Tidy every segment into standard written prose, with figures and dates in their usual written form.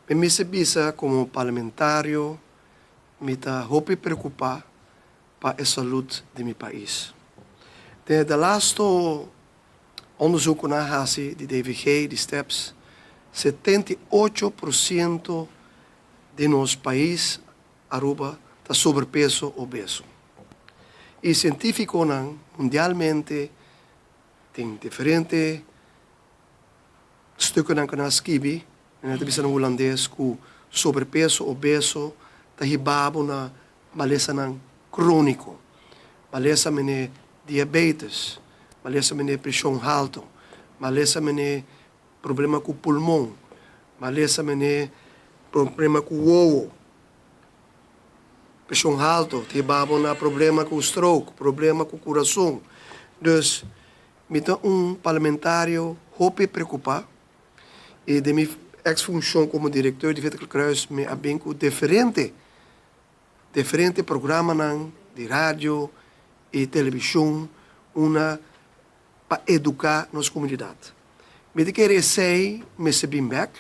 Me bisa como parlamentário, me está hope preocupar para a saúde de meu país. De laatste onderzoek naar Hasi, de DVG, de STEPS, 78% de nosso país, Aruba, está sobrepeso obeso. E científicos mundialmente têm diferentes stukken que nós escrevemos, nós temos no holandês, que sobrepeso obeso está ribabo na maleza crônico, maleza mene diabetes, maleza mene pressão alta, maleza mene problema com o pulmão, maleza mene problema com o ovo, pressão alta, ribabo na problema com o stroke, problema com o coração. Dus, met parlamentário, hoop preocupar. E de minha ex-função como diretor de Wetterkl Kruis, me abenco diferente programas de rádio e televisão, para educar nossa comunidade. Me querer sei, me se bem back,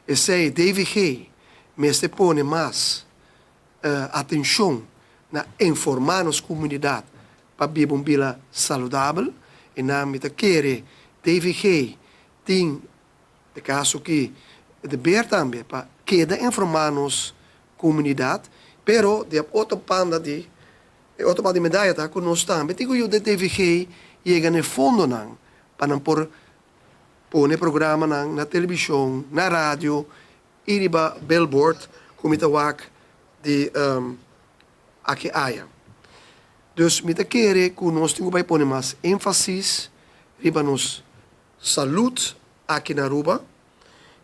e sei DVG, me se põe mais atenção na informar nossa comunidade para viver uma vida saudável, e na me querer DVG tem de caso que de beer também para queda informar nossa comunidade, pero de outra banda de medalha tá com nós também. Digo eu de DVG chega no fundo não para não pôr programa na televisão, na rádio, e riba billboard como está wak de aqui aia. Dus me querer que nós temos que pôr mais ênfase riba nos saúde aqui na Aruba.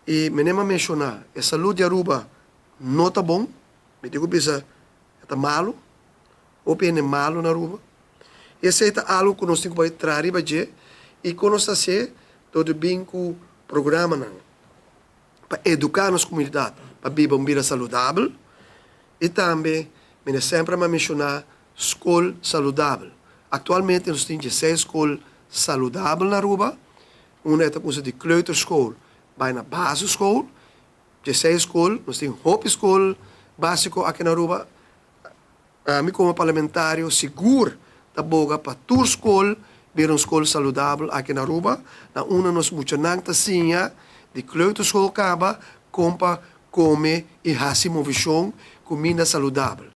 E me nem mencionar, a saúde de Aruba não está bom. Me digo que está malo, ou bem malo na Aruba. Esse é algo que nós temos que trazer e que nós temos todo bem com o programa para educar a nossa comunidade, para viver uma vida saudável. E também, me sempre mencionar, escola saudável. Atualmente, nós temos 16 escolas saudáveis na Aruba. Uma é a de kleuterschool, bij na basisschool. 16 escolas, nós temos Hope School, básico aqui na Aruba. Me como parlamentário, seguro da boga para tour school, vir uma escola saudável aqui na Aruba. Na uma nós muito nanta sinha de kleuterschool acaba, compa, come e hasi movição, comida saudável.